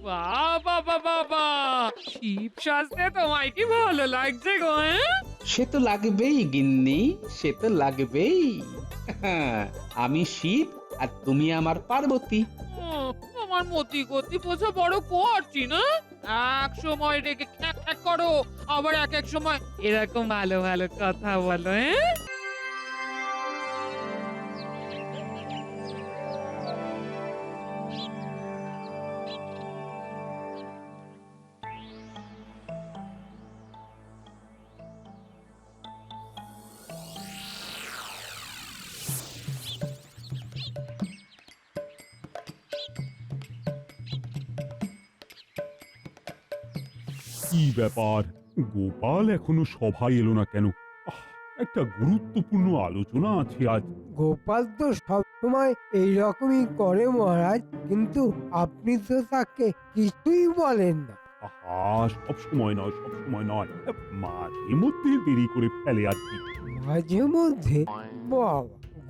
বাবা বাবা, শিব সাজতে তোমায় কি ভালো লাগছে গো, হ্যাঁ? সে তো লাগবেই গিন্নি, সে তো লাগবেই। আমি শিব আর তুমি আমার পার্বতী। আমার মতি গতি বোঝা বড় কঠিন, না? এক সময় রেগে খ্যাক খ্যাক করো, আবার এক এক সময় এরকম ভালো ভালো কথা বলো, হ্যাঁ? কি ব্যাপার, গোপাল এখনো সভায় এলো না কেন? আহ, একটা গুরুত্বপূর্ণ আলোচনা আছে আজ। গোপাল তো সবসময় এইরকমই করে মহারাজ, কিন্তু আপনি তো তাকে কিছুই বলেন না। আহা, সব সময় নয়, সব সময় নয়, মাঝে মধ্যে দেরি করে ফেলে আর কি। মাঝে মধ্যে? বাবা,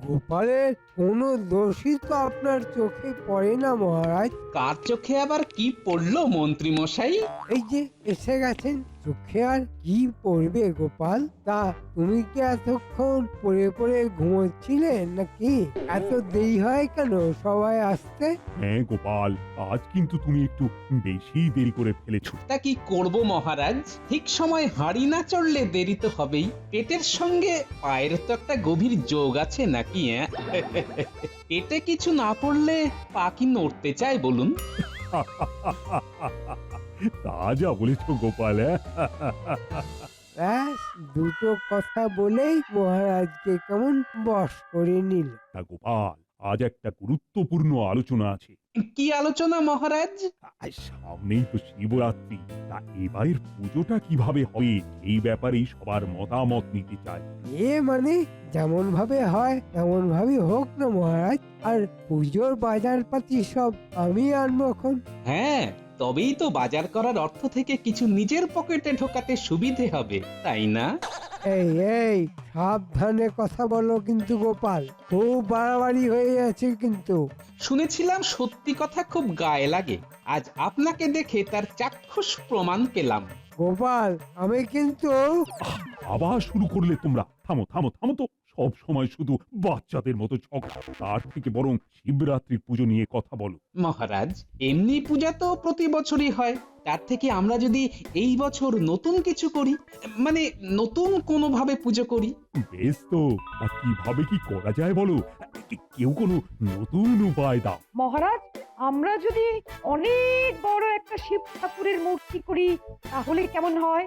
গোপালের কোনো দোষই তো আপনার চোখে পড়ে না মহারাজ। কার চোখে আবার কি পড়লো মন্ত্রী মশাই? এই যে এসে গেছেন, চোখে আর কি পড়বে গোপাল? তা তুমি কি এতক্ষণ পড়ে পড়ে ঘুমোচ্ছিলেন নাকি? এত দেরি হয় কেন সবাই আসতে? হ্যাঁ গোপাল, আজ কিন্তু তুমি একটু বেশি দেরি করে ফেলেছো। তা কি করব মহারাজ, ঠিক সময় হাঁড়ি না চড়লে দেরি তো হবেই। পেটের সঙ্গে পায়ের তো একটা গভীর যোগ আছে নাকি? পেটে কিছু না পড়লে পা কি নড়তে চায় বলুন? তা যা বলেছো গোপাল, হ্যাঁ? ব্যাস, দুটো কথা বলেই মহারাজকে কেমন বশ করে নিল। তা গোপাল, আজ একটা গুরুত্বপূর্ণ আলোচনা আছে। কি আলোচনা মহারাজ? আর সামনেই তো শিবরাত্রি, তা এবারের পুজোটা কিভাবে হবে এই ব্যাপারেই সবার মতামত নিতে চাই। মানে যেমন ভাবে হয় তেমন ভাবে হোক না মহারাজ। আর পুজোর বাজার পাতি সব আমি আনবো এখন। হ্যাঁ, তবেই তো বাজার করার অর্থ থেকে কিছু নিজের পকেটে ঢোকাতে সুবিধে হবে, তাই না? এই এই সাবধানে কথা বলো কিন্তু গোপাল, খুব বাড়াবাড়ি হয়ে যাচ্ছে কিন্তু। শুনেছিলাম সত্যি কথা খুব গায়ে লাগে, আজ আপনাকে দেখে তার চাক্ষুষ প্রমাণ পেলাম। গোপাল, আমি কিন্তু আবার শুরু করলে তোমরা? থামো থামো থামো তো, সব সময় শুধু বাচ্চাদের মতো ঝগড়া। তার থেকে বরং শিবরাত্রির পুজো নিয়ে কথা বলো। মহারাজ, এমনি পূজা তো প্রতি বছরই হয়, তার থেকে আমরা যদি এই বছর নতুন কিছু করি, মানে নতুন কোনো ভাবে পুজো করি। বেশ তো, তা কিভাবে কি করা যায় বলো? কেউ কোনো নতুন উপায় দাও। মহারাজ, আমরা যদি অনেক বড় একটা শিব ঠাকুরের মূর্তি করি তাহলে কেমন হয়?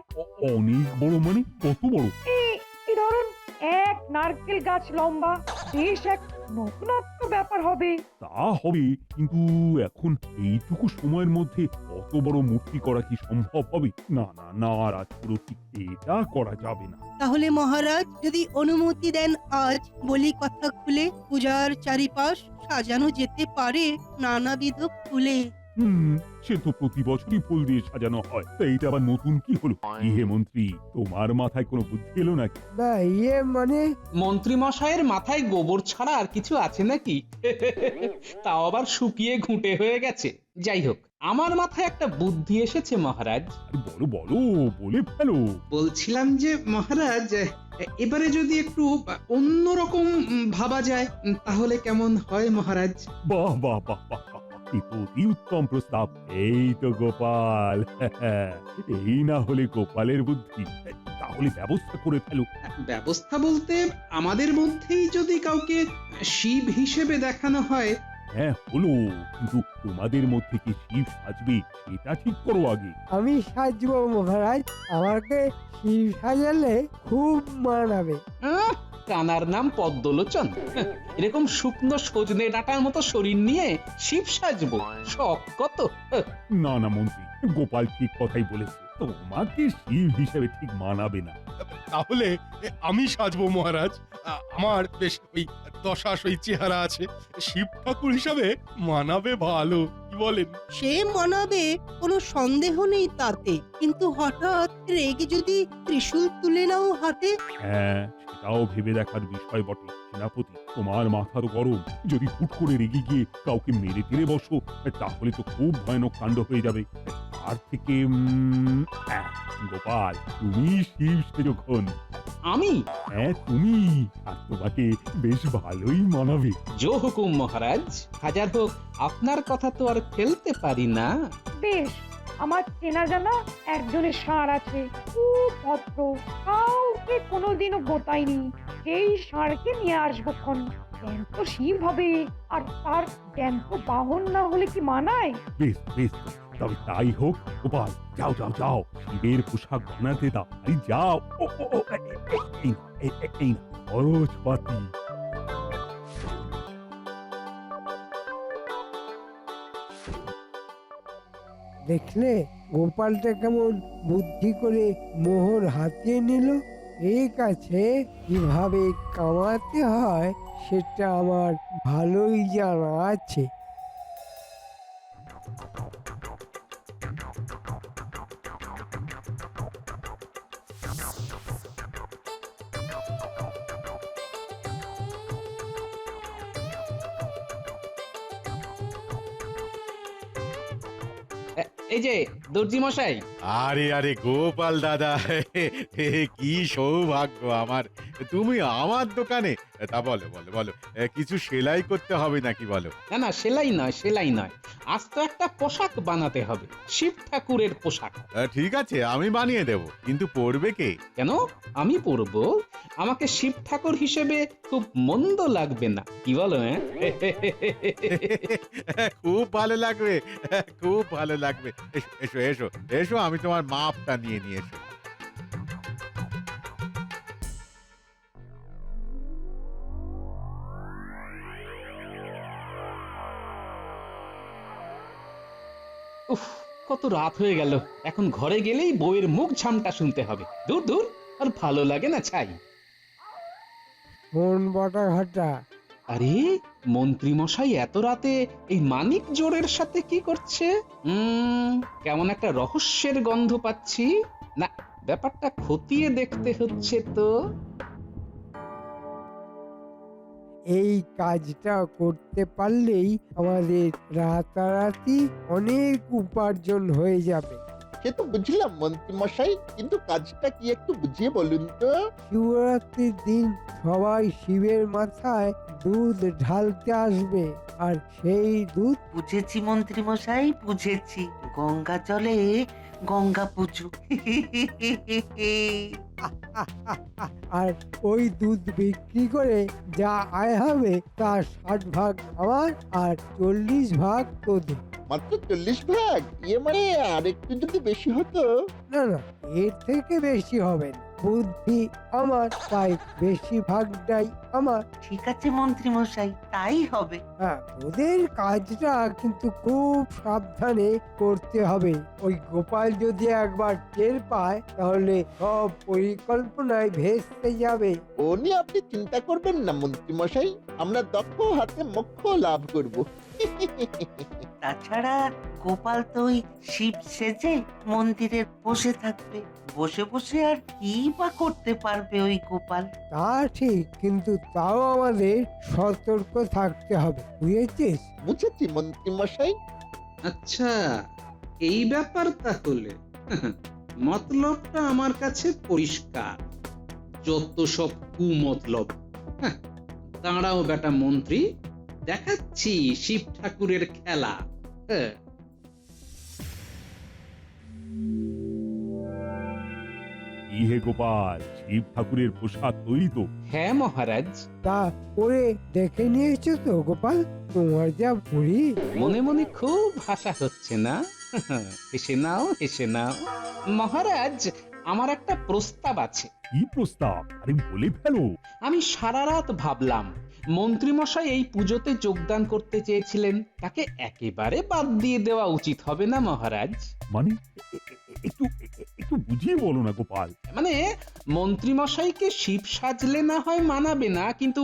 অনেক বড় মানে কত বড়? এই এই ধরুন, এক নারকেল গাছ লম্বা, বেশ এক নতুনত্ব ব্যাপার হবে। তা হবে, কিন্তু এখন এইটুকু সময়ের মধ্যে অত বড় মূর্তি করা কি সম্ভব হবে? না না না, রাজপুরোহিত, এটা করা যাবে না। তাহলে মহারাজ যদি অনুমতি দেন, আজ বলি কথা খুলে পূজার চারিপাশ সাজানো যেতে পারে নানাবিধ ফুলে। সে তো প্রতি বছরই ফুল দিয়ে সাজানো হয়, তা এইটা আবার নতুন কি হলো? কি হে মন্ত্রী, তোমার মাথায় কোনো বুদ্ধি এলো নাকি? না, মানে মন্ত্রী মশাইয়ের মাথায় গোবর ছাড়া আর কিছু আছে নাকি? তাও আবার শুকিয়ে ঘুঁটে হয়ে গেছে। যাই হোক, আমার মাথায় একটা বুদ্ধি এসেছে মহারাজ। আরে বলো বলো, বলে ফেলো। বলছিলাম যে মহারাজ, এবারে যদি একটু অন্যরকম ভাবা যায় তাহলে কেমন হয় মহারাজ? বাহ বাহ বাহ বাহ বাহ, এ তো অতি উত্তম প্রস্তাব। এই তো গোপাল, এই না হলে গোপালের বুদ্ধি। তাহলে ব্যবস্থা করে ফেলো। ব্যবস্থা বলতে আমাদের মধ্যেই যদি কাউকে শিব হিসেবে দেখানো হয়। হ্যাঁ হলো, কিন্তু তোমাদের মধ্যে কি শিব সাজবে সেটা ঠিক করো আগে। আমি সাজবো মহারাজ, আমাকে শিব সাজালে খুব মানাবে। কানার নাম পদ্মলোচন, এরকম শুকনো সজনে ডাঁটার মতো শরীর নিয়ে শিব সাজবো, শখ কত! না না মন্ত্রী, গোপাল ঠিক কথাই বলেছে, তোমাকে শিব হিসেবে ঠিক মানাবে না। তাহলে আমি সাজবো মহারাজ। আমার বেশ ওই দশাশ ওই চেহারা আছে, শিব ঠাকুর হিসাবে মানাবে ভালো। কি বলেন? সে মানাবে, কোনো সন্দেহ নেই তাতে, কিন্তু হঠাৎ রেগে যদি ত্রিশূল তুলে নাও হাতে। হ্যাঁ, সেটাও ভেবে দেখার বিষয় বটে। সেনাপতি, তোমার মাথা তো গরম। যদি হুট করে রেগে গিয়ে কাউকে মেরে টেরে বসো, তাহলে তো খুব ভয়ানক কাণ্ড হয়ে যাবে। তার থেকে গোপাল, তুমি শিব সেরকম। আমি হ্যাঁ, তুমি। আর তোমাকে বেশ ভালোই মানাবে। জো হুকুম মহারাজ, হাজার হোক আপনার কথা তো আর ফেলতে পারি না। বেশ, আমার চেনা জানা একজনের ষাঁড় আছে, খুব ভদ্র, কাউকে কোনোদিনও গোতায়নি। সেই ষাঁড়কে নিয়ে আসবো ক্ষণ। জ্যান্ত শিব হবে, আর তার জ্যান্ত বাহন না হলে কি মানায়? বেশ বেশ, তবে তাই হোক। গোপাল, যাও যাও যাও, শিবের পোশাক বানাতে দাও। আরে যাও। ও, ও, ও, এই না, খরচপাতি। দেখলে গোপালটা কেমন বুদ্ধি করে মোহর হাতিয়ে নিল। ঠিক আছে, কিভাবে কামাতে হয় সেটা আমার ভালোই জানা আছে। এই যে দর্জি মশাই, আরে আরে গোপাল দাদা, কি সৌভাগ্য আমার, তুমি আমার দোকানে। তা বলো বলো বলো, কিছু সেলাই করতে হবে নাকি বলো? না না, সেলাই নয়, সেলাই নয়, আজ তো একটা পোশাক বানাতে হবে, শিব ঠাকুরের পোশাক। ঠিক আছে, আমি বানিয়ে দেব, কিন্তু পরবে কে? কেন আমি পরবো? আমাকে শিব ঠাকুর হিসেবে খুব মন্দ লাগবে না, কি বলো? খুব ভালো লাগবে, খুব ভালো লাগবে। এসো এসো এসো এসো, আমি তোমার মাপটা নিয়ে নিয়ে এসো। উফ, কত রাত হয়ে গেল, এখন ঘরে গেলেই বউয়ের মুখ ঝামটা শুনতে হবে। দূর দূর, আর ভালো লাগে না ছাই। কোন বটা ঘাটা? আরে মন্ত্রী মশাই এত রাতে এই মানিক জোড়ের সাথে কি করছে? কেমন একটা রহস্যের গন্ধ পাচ্ছি। না, ব্যাপারটা খতিয়ে দেখতে হচ্ছে তো। এই কাজটা করতে পারলেই আমাদের রাতারাতি অনেক উপার্জন হয়ে যাবে। সে তো বুঝলাম মন্ত্রী মশাই, কিন্তু কাজটা কি একটু বুঝিয়ে বলুন তো। শিবরাত্রির দিন সবাই শিবের মাথায় দুধ ঢালতে আসবে, আর সেই দুধ বুঝেছি মন্ত্রী মশাই, বুঝেছি। গঙ্গা জলে গঙ্গা পুজো। আর ওই দুধ বিক্রি করে যা আয় হবে তার 60 ভাগ আমার আর 40 ভাগ তোদের। মাত্র 40 ভাগ? ইয়ে মানে আর একটু যদি বেশি হতো। না না, এর থেকে বেশি হবে না। বুদ্ধি আমার, তাই বেশি ভাগটাই আমার। ঠিক আছে মন্ত্রী মশাই, তাই হবে। হ্যাঁ, ওদের কাজটা কিন্তু খুব সাবধানে করতে হবে। ওই গোপাল যদি একবার টের পায় তাহলে সব পরিকল্পনায় ভেস্তে যাবে। ও নিয়ে আপনি চিন্তা করবেন না মন্ত্রী মশাই, আমরা দক্ষ হাতে মোক্ষ লাভ করব। তাছাড়া গোপাল তো ওই শিব সেজে মন্দিরে বসে থাকবে। বসে বসে আর কি বা করতে পারবে ওই গোপাল? তা ঠিক, কিন্তু তাও আমাদের সতর্ক থাকতে হবে, বুঝেছিস? বুঝেছি মন্ত্রী মশাই। আচ্ছা, এই ব্যাপার তাহলে। মতলবটা আমার কাছে পরিষ্কার। যত সব কুমতলব। দাঁড়াও বেটা মন্ত্রী, দেখাচ্ছি শিব ঠাকুরের খেলা। কি হে গোপাল, শিব ঠাকুরের পোশাক তৈরি তো? হ্যাঁ মহারাজ। তা করে দেখে নিয়েছো তো গোপাল? তোমার যা বুড়ি। মনে মনে খুব হাসা হচ্ছে না? হেসে নাও, হেসে নাও। মহারাজ, আমার একটা প্রস্তাব আছে। কি প্রস্তাব? আরে বলে ফেলো। আমি সারা রাত ভাবলাম, মন্ত্রী মশাই এই পুজোতে যোগদান করতে চেয়েছিলেন, তাকে একেবারে বাদ দিয়ে দেওয়া উচিত হবে না মহারাজ? মানে একটু একটু বুঝিয়ে বলো না গোপাল। মানে মন্ত্রীমশাইকে শিব সাজলে না হয় মানাবে না, কিন্তু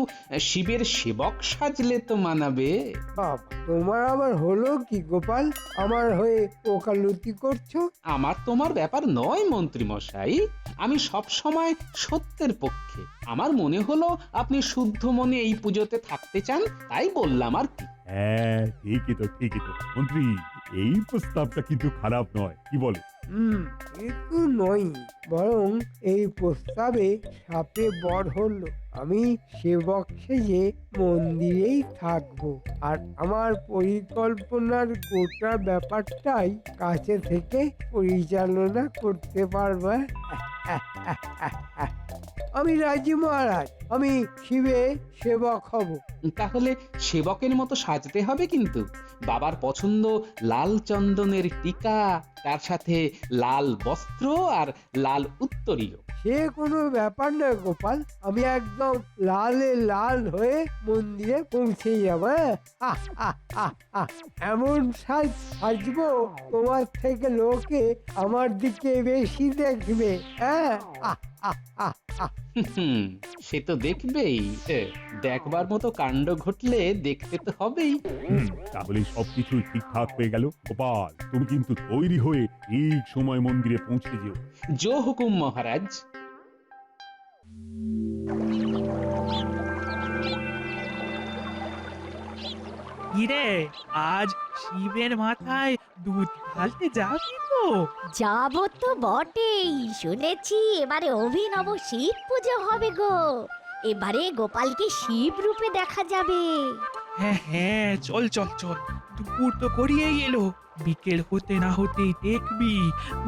শিবের সেবক সাজলে তো মানাবে। বাবা, তোমার আবার হলো কি গোপাল? আমার হয়ে ওকালতি করছো? আমার তোমার ব্যাপার নয় মন্ত্রীমশাই, আমি সব সময় সত্যের পক্ষে। আমার মনে হলো আপনি শুদ্ধ মনে এই পুজোতে থাকতে চান, তাই বললাম আর কি। হ্যাঁ, ঠিকই তো মন্ত্রী, এই প্রস্তাবটা কিন্তু খারাপ নয়, কি বলো? কিন্তু নয়, বরং এই প্রস্তাবে সাপে বর হলো। আমি সেবক সেজে মন্দিরেই থাকবো, আর আমার পরিকল্পনার গোটা ব্যাপারটাই কাছে থেকে পরিচালনা করতে পারবে। আমি রাজি মহারাজ, আমি শিবের সেবক হব। তাহলে সেবকের মতো সাজতে হবে কিন্তু। বাবার পছন্দ লাল চন্দনের টিকা, তার সাথে লাল বস্ত্র আর লাল উত্তরীয়। সে কোনো ব্যাপার নয় গোপাল, আমি একদম লালে লাল হয়ে মন্দিরে পৌঁছে যাবো। এমন সাজবো তোমার থেকে লোকে আমার দিকে বেশি দেখবে। হ্যাঁ, সে তো দেখবেই। দেখবার মতো কাণ্ড ঘটলে দেখতে তো হবেই। তাহলে সবকিছু ঠিকঠাক হয়ে গেল। গোপাল, তুমি কিন্তু তৈরি হয়ে ঠিক সময় মন্দিরে পৌঁছে যেও। জো হুকুম মহারাজ। কিরে, আজ শিবের মাথায় দুধ ঢালতে যাবি তো? যাবো তো বটেই, শুনেছি এবারে অভিনব শিব পুজো হবে গো। এবারে গোপালকে শিব রূপে দেখা যাবে। হ্যাঁ হ্যাঁ, চল চল চল, দুপুর তো করিয়েই এলো, বিকেল হতে না হতেই দেখবি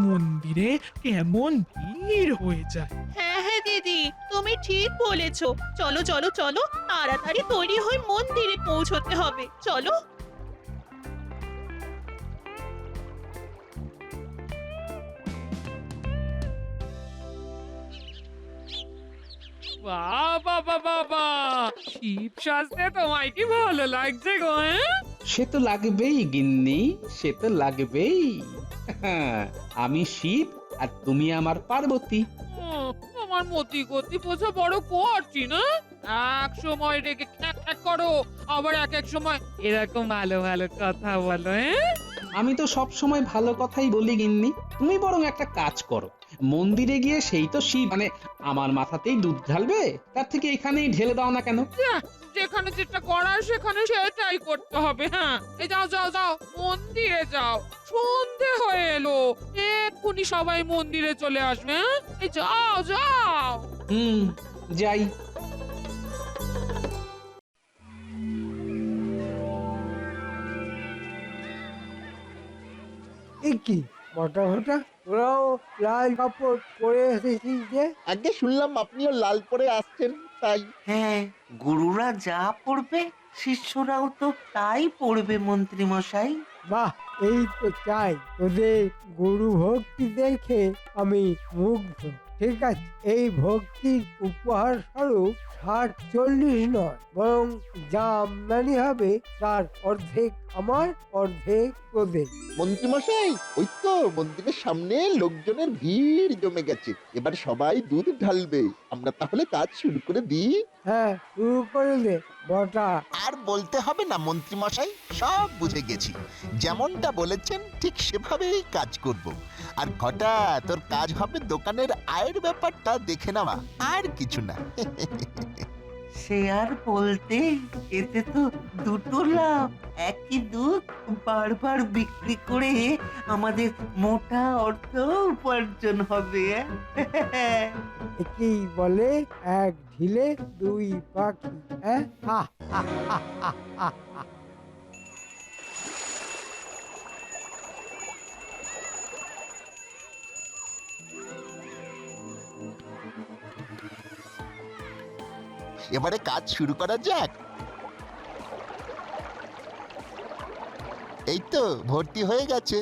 মন্দিরে কেমন ভিড় হয়ে যায়। হ্যাঁ হ্যাঁ দিদি, তুমি ঠিক বলেছো। চলো চলো চলো, তাড়াতাড়ি তৈরি হয়ে মন্দিরে পৌঁছতে হবে, চলো। বাবা বাবা, শিব সাজতে তোমায় কি ভালো লাগছে গো? সে তো লাগবেই গিন্নি, সে তো লাগবেই। আমি শিব আর তুমি আমার পার্বতী। আমার মতি গতি বোঝা বড় কঠিন না? এক সময় রেগে খ্যাক খ্যাক করো, আবার এক সময় এরকম ভালো ভালো কথা বলো। আমি তো সব সময় ভালো কথাই বলি গিন্নি। তুমি বরং একটা কাজ করো, মন্দিরে গিয়ে সেই তো শিব মানে আমার মাথাতেই দুধ ঢালবে, তার থেকে এখানেই ঢেলে দাও না কেন? যেখানে যেটা করার সেখানে সেটাই করতে হবে। হ্যাঁ, এই যাও যাও যাও, মন্দিরে যাও, সন্ধে হয়ে এলো, এক্ষুনি সবাই মন্দিরে চলে আসবে। এই যাও যাও। যাই। কি মোটা তোরাও লাল কাপড় পরে এসেছিস যে? আগে শুনলাম আপনিও লাল পরে আসছেন, তাই। হ্যাঁ, গুরুরা যা পড়বে শিষ্যরাও তো তাই পড়বে মন্ত্রী মশাই। বাহ, এই তো চাই। তোদের গুরু ভক্তি দেখে আমি মুগ্ধ। ঠিক আছে, এই ভক্তির উপহার স্বরূপ 60-40 নয়, বরং যা আমদানি হবে তার অর্ধেক আমার, অর্ধেক তোদের। মন্ত্রীমশাই, ওই তো মন্দিরের সামনে লোকজনের ভিড় জমে গেছে, এবার সবাই দুধ ঢালবে। আমরা তাহলে কাজ শুরু করে দিই। হ্যাঁ, শুরু করে দে বটা। আর বলতে হবে না মন্ত্রীমশাই, সব বুঝে গেছি। যেমনটা বলেছেন ঠিক সেভাবেই কাজ করব। আর ঘটা, তোর কাজ হবে দোকানের আয়ের ব্যাপারটা দেখে নেওয়া, আর কিছু না। সে আর বলতে, এতে তো দুটো লাভ। একই দুধ বারবার বিক্রি করে আমাদের মোটা অর্থ উপার্জন হবে। একেই বলে এক ঢিলে দুই পাখি। হ্যাঁ, এবারে কাজ শুরু করা যাক। এই তো ভর্তি হয়ে গেছে।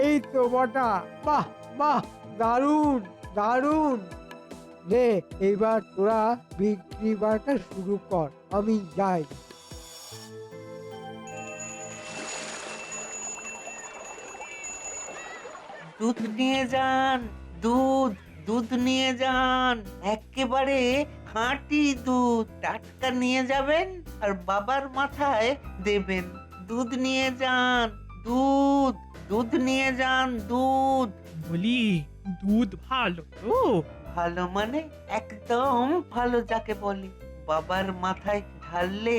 এই তো বটা। বাহ বাহ, দারুণ দারুণ। নে, এবার তোরা বিক্রি বাটা শুরু কর, আমি যাই। দুধ নিয়ে যান, দুধ দুধ নিয়ে যান, একেবারে খাঁটি দুধ, টাটকা নিয়ে যাবেন আর বাবার মাথায় দেবেন। দুধ নিয়ে যান, দুধ দুধ নিয়ে যান, দুধ। বলি দুধ ভালো তো? ভালো মানে একদম ভালো যাকে বলে। বাবার মাথায় ঢাললে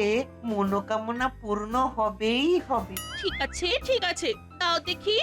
মনোকামনা পূর্ণ হবেই হবে। ঠিক আছে ঠিক আছে, তাও দেখি।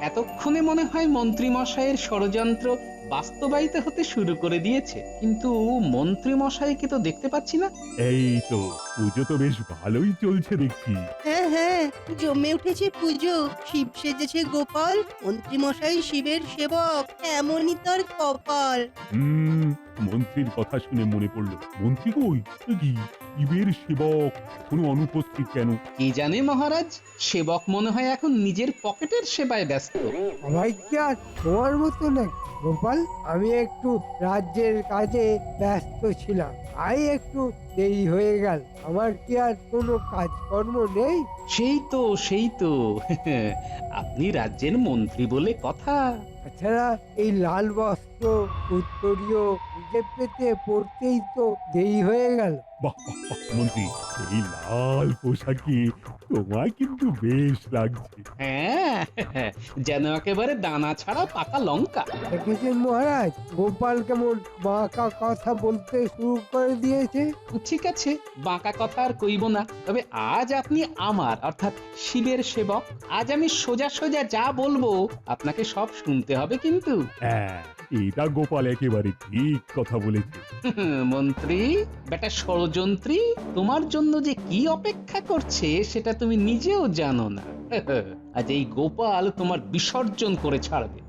এতক্ষণে মনে হয় মন্ত্রী মশাইয়ের ষড়যন্ত্র বাস্তবায়িত হতে শুরু করে দিয়েছে, কিন্তু মন্ত্রী মশাইকে তো দেখতে পাচ্ছি না। এই তো পুজো তো বেশ ভালোই চলছে দেখছি। হ্যাঁ হ্যাঁ, জমে উঠেছে পুজো। শিব সেজেছে গোপাল, মন্ত্রী মশাই শিবের সেবক, এমনই তার কপাল। মন্ত্রীর কথা শুনে মনে পড়লো, মন্ত্রী কই? এ কি শিবের সেবক কোনো অনুপস্থিত কেন? কি জানে মহারাজ, সেবক মনে হয় এখন নিজের পকেটের সেবায় ব্যস্ত। সবাই কি আর তোমার মতো নাকি গোপাল? আমি একটু রাজ্যের কাজে ব্যস্ত ছিলাম, তাই একটু দেরি হয়ে গেল। আমার কি আর কোনো কাজকর্ম নেই? সেই তো আপনি রাজ্যের মন্ত্রী বলে কথা। তাছাড়া এই লাল বস্ত্র উত্তরীয় নিজে পেতে পড়তেই তো দেরি হয়ে গেল। বাহ বাহ বাহ, মন্ত্রী এই লাল পোশাকে তোমায় কিন্তু বেশ লাগছে। হ্যাঁ, যেন একেবারে দানা ছাড়া পাকা লঙ্কা। দেখেছেন মহারাজ, গোপাল কেমন বাঁকা কথা বলতে শুরু করে দিয়েছে। ঠিক আছে, বাঁকা কথা আর কইব না। তবে আজ আপনি আমার অর্থাৎ শিবের সেবক। আজ আমি সোজা সোজা যা বলবো আপনাকে সব শুনতে হবে কিন্তু। হ্যাঁ, এটা গোপাল একেবারে ঠিক কথা বলেছে। মন্ত্রী বেটা ষড়যন্ত্রী, তোমার জন্য যে কি অপেক্ষা করছে সেটা তুমি নিজেও জানো না। আজ এই গোপাল তোমার বিসর্জন করে ছাড়বে।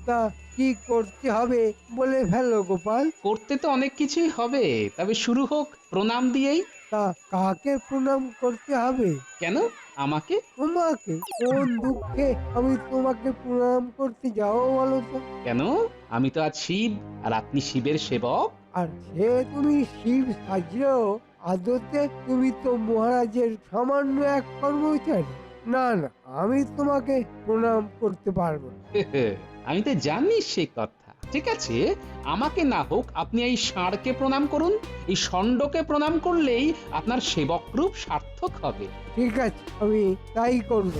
তা কি করতে হবে বলে ফেলো গোপাল। করতে তো অনেক কিছুই হবে, তবে শুরু হোক প্রণাম দিয়েই। তা কাকে প্রণাম করতে হবে? কেন আমাকে? তোমাকে? কোন দুঃখে আমি তোমাকে প্রণাম করতে যাও বলো তো? কেন? আমি তো আজ শিব আর আপনি শিবের সেবক। আর সে তুমি শিব সাজলেও আদতে তুমি তো মহারাজের সামান্য এক কর্মচারী। না না, আমি তোমাকে প্রণাম করতে পারবো না। আমি তো জানি সে কথা। ঠিক আছে, আমাকে না হোক আপনি এই ষাঁড়কে প্রণাম করুন। এই ষণ্ডকে প্রণাম করলেই আপনার সেবক রূপ সার্থক হবে। ঠিক আছে, আমি তাই করব।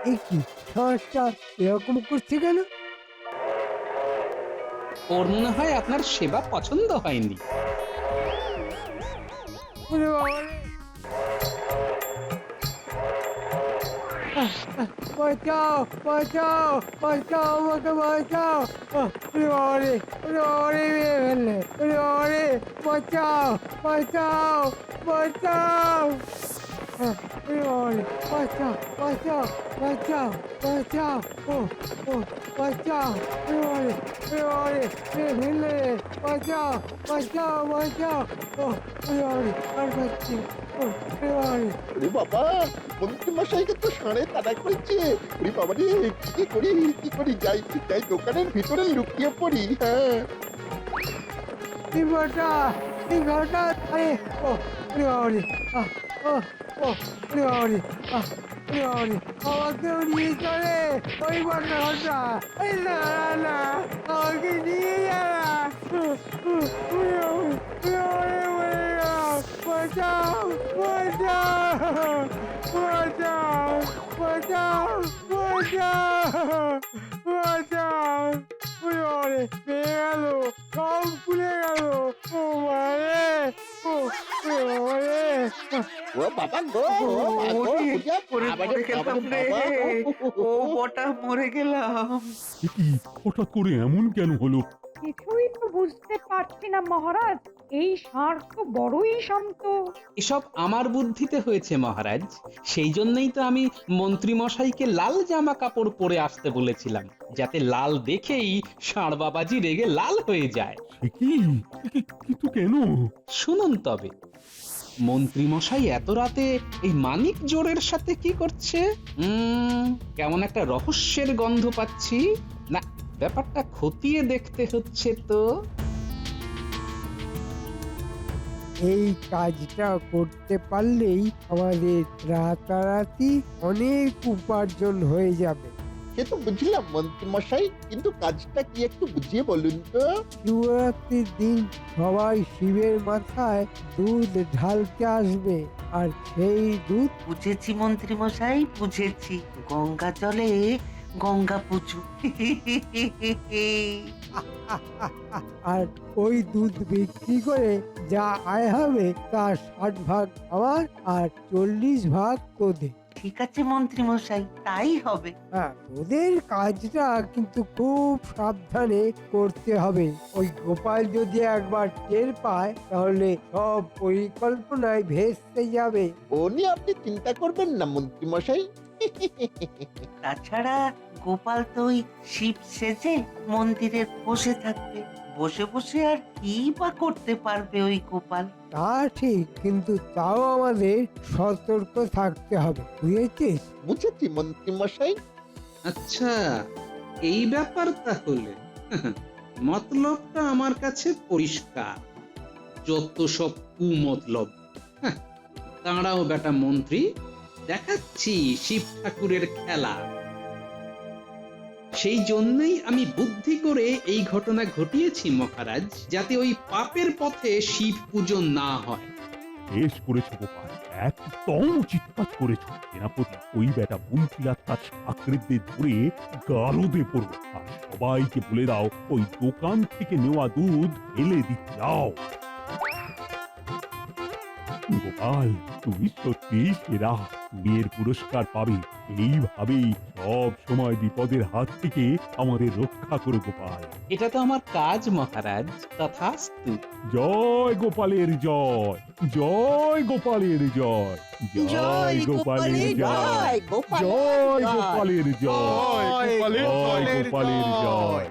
এই কি ষাঁড়টা এরকম করছে কেন? ওর মনে হয় আপনার সেবা পছন্দ হয়নি। ওরে বাবা রে! বাঁচাও বাঁচাও বাঁচাও, আমাকে বাঁচাও! ওরে বাবা রে! ওরে বাবা রে! মেরে ফেললে! ওরে বাবা রে! বাঁচাও বাঁচাও বাঁচাও! ওরে বাবা রে! বাঁচাও বাঁচাও বাঁচাও বাঁচাও! ও ও বাঁচাও! ওরে বাবা রে! ওরে বাবা রে! মেরে ফেললে! বাঁচাও বাঁচাও বাঁচাও! ও ওরে বাবা রে! আর বাঁচছি! ও ওরে বাবা রে! ওরে বাবা, মন্ত্রী মশাইকে তো ষাঁড়ে তাড়া করেছে। ওরে বাবা রে, কি করি যাই যাই দোকানের ভিতরে লুকিয়ে পড়ি। হ্যাঁ, এই ঘরটা আরে ও ওরে বাবা রে! ও ও ওরে বাবা রে! ওরে বাবা রে! আমাকেও নিয়ে চলে ওই ঘরটা! এই না না, আমাকে নিয়ে যা না! ওরে বাবা রে! মরে গেলাম! বাঁচাও বাঁচাও বাঁচাও বাঁচাও বাঁচাও বাঁচাও! ওরে বাবা রে! পেয়ে গেল, সব খুলে গেল! ও মারে! ও ওরে বাবা রে! ও বাবা গো, ও মা গো, বুঝিয়া মরে গেলাম রে। ও বটা মরে গেলাম। এ কি হঠাৎ করে এমন কেন হলো? কিছুই তো বুঝতে পারছি না মহারাজ। এই ষাঁড় তো বড়ই শান্ত। এসব আমার বুদ্ধিতে হয়েছে মহারাজ। সেই জন্যই তো আমি মন্ত্রী মশাইকে লাল জামা কাপড় পরে আসতে বলেছিলাম, যাতে লাল দেখেই ষাঁড় বাবাজি রেগে লাল হয়ে যায়। সে কি? কিন্তু কেন? শুনুন তবে। মন্ত্রী মশাই এত রাতে এই মানিক জোরের সাথে কি করছে? কেমন একটা রহস্যের গন্ধ পাচ্ছি। না, ব্যাপারটা খতিয়ে দেখতে হচ্ছে তো। এই কাজটা করতে পারলেই আমাদের রাতারাতি অনেক উপার্জন হয়ে যাবে। সে তো বুঝলাম মন্ত্রী মশাই, কিন্তু কাজটা কি একটু বুঝিয়ে বলুন তো। শিবরাত্রির দিন সবাই শিবের মাথায় দুধ ঢালতে আসবে, আর সেই দুধ বুঝেছি মন্ত্রী মশাই, বুঝেছি। গঙ্গা জলে গঙ্গা পুজো। আর ওই দুধ বিক্রি করে যা আয় হবে তার 60 ভাগ আমার আর 40 ভাগ তোদের। ঠিক আছে মন্ত্রী মশাই, তাই হবে। হ্যাঁ, তোদের কাজটা কিন্তু খুব সাবধানে করতে হবে। ওই গোপাল যদি একবার টের পায় তাহলে সব পরিকল্পনায় ভেস্তে যাবে। ও নিয়ে আপনি চিন্তা করবেন না মন্ত্রী মশাই। তাছাড়া গোপাল তো ওই শিব সেজে মন্দিরে বসে থাকবে। বসে বসে আর কি বা করতে পারবে ওই গোপাল? তা ঠিক, কিন্তু তাও আমাদের সতর্ক থাকতে হবে, বুঝেছিস? বুঝেছি মন্ত্রী মশাই। আচ্ছা, এই ব্যাপার তাহলে। মতলবটা আমার কাছে পরিষ্কার। যত সব কুমতলব। দাঁড়াও বেটা মন্ত্রী, দেখাচ্ছি শিব ঠাকুরের খেলা। সেই জন্যই আমি বুদ্ধি করে এই ঘটনা ঘটিয়েছি মহারাজ, যাতে ওই পাপের পথে শিব পুজো না হয়। বেশ করেছো গোপাল, একদম উচিত কাজ করেছো। সেনাপতি, ওই বেটা বুলকিলাত তার আকৃতিতে ধরে গারদে পড়বে, আর সবাইকে বলে দাও ওই দোকান থেকে নেওয়া দুধ ঢেলে দিতে যাও। গোপাল, তুমি সত্যি সেরা। তুমি এর পুরস্কার পাবে। এইভাবেই সব সময় বিপদের হাত থেকে আমাদের রক্ষা করো গোপাল। এটা তো আমার কাজ মহারাজ, তথাস্তু। জয় গোপালের জয়, জয় গোপালের জয়, জয় গোপালের জয়, জয় গোপালের জয়, জয় গোপালের জয় জয়। গোপালের জয়।